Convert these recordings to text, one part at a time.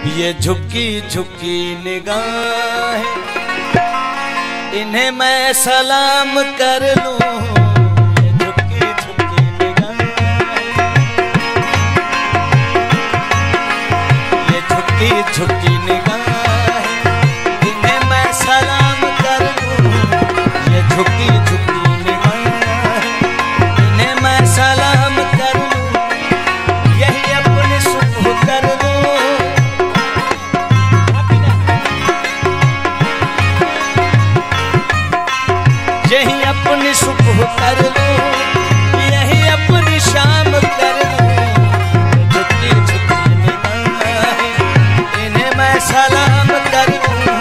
ये झुकी झुकी निगाहें, इन्हें मैं सलाम कर लूं। ये झुकी झुकी निगाहें, ये झुकी झुकी निगाहें, इन्हें मैं सलाम कर लूं। ये झुकी झुकी निगाहें, इन्हें मैं सलाम कर लूं। यही अपनी सुबह कर लूं, यही अपनी सुबह कर लूं, यही अपनी शाम कर लूं। झुकी झुकी निगाहें, इन्हें मैं सलाम कर लूं।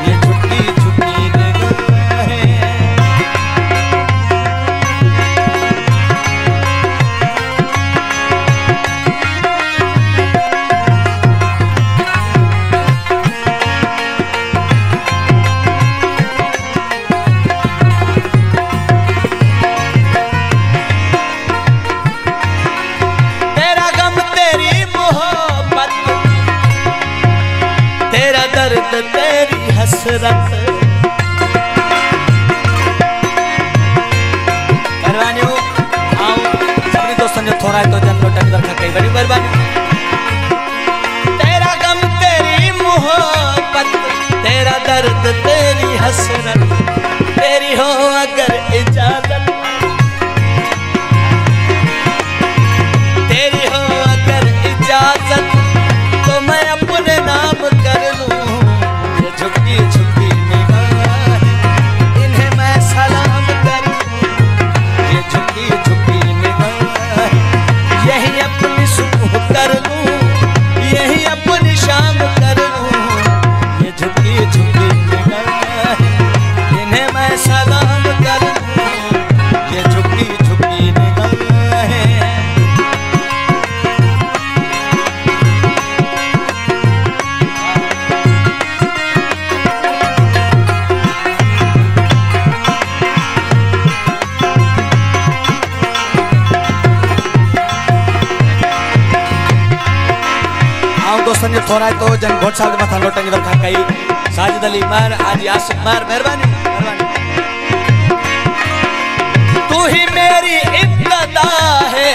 ये झुकी झुकी निगाहें, दर्द तेरी हसरत। मेहरबानी हो आओ सभी दोस्तों जो थोड़ा है तो जन लोटन रखा कई बड़ी मेहरबानी। तेरा गम तेरी मोहब्बत, तेरा दर्द तेरी हसरत, तेरी हो अगर इजाजत, तेरी हो अगर इजाजत, तो मैं अपने नाम कर लूं। ये झुकी झुकी निगाहें, इन्हें मैं सलाम कर लूं। ये झुकी झुकी निगाहें, यही अपनी सुबह कर लूं, यही अपनी शाम कर लूं। ये झुकी झुकी निगाहें, इन्हें मैं सलाम कर लूं। ये झुकी झुकी निगाहें, दोस्तों जो थोड़ा है तो जन बहुत साल मथा लोटन रखा कई साजिद अली मार आज आशिक मार मेहरबानी मेहरबानी। तू ही मेरी इब्तदा है,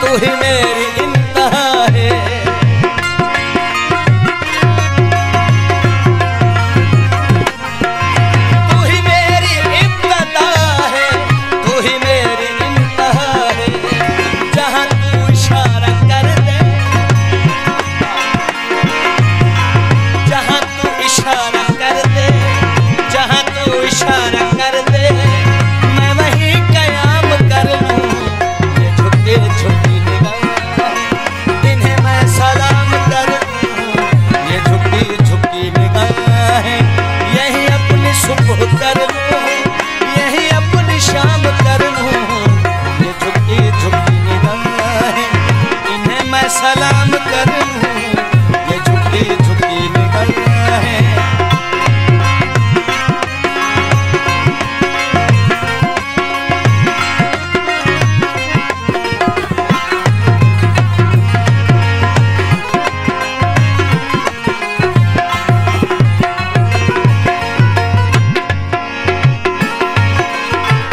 तू ही मेरी इंतहा है। तू ही मेरी इब्तदा है, तू ही मेरी इंतहा है। जहां तू इशारा कर दे, इशारा कर दे, जहां तू इशारा कर दे, मैं वहीं कयाम कर लूं। ये झुकी झुकी निगाहें, इन्हें मैं सलाम कर लूं। ये झुकी झुकी निगाहें, यही अपनी सुबह कर लूं, यही अपनी शाम कर लूं। ये झुकी झुकी निगाहें, इन्हें मैं सलाम कर लूं। ये झुकी झुकी निगाहें,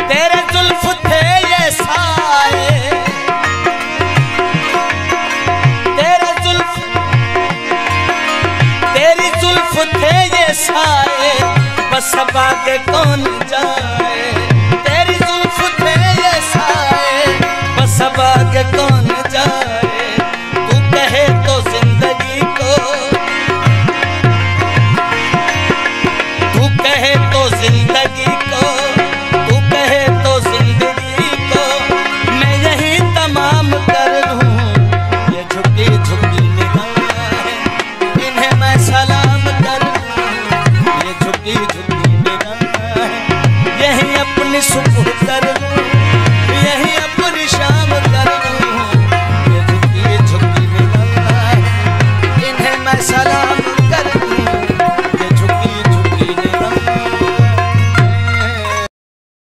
तेरे जुल्फ थे ये साए, तेरे जुल्फ तेरी जुल्फ थे ये साए, बस अब आगे कौन जाए। तेरी जुल्फ थे ये साए, बस अब आगे कौन जाए।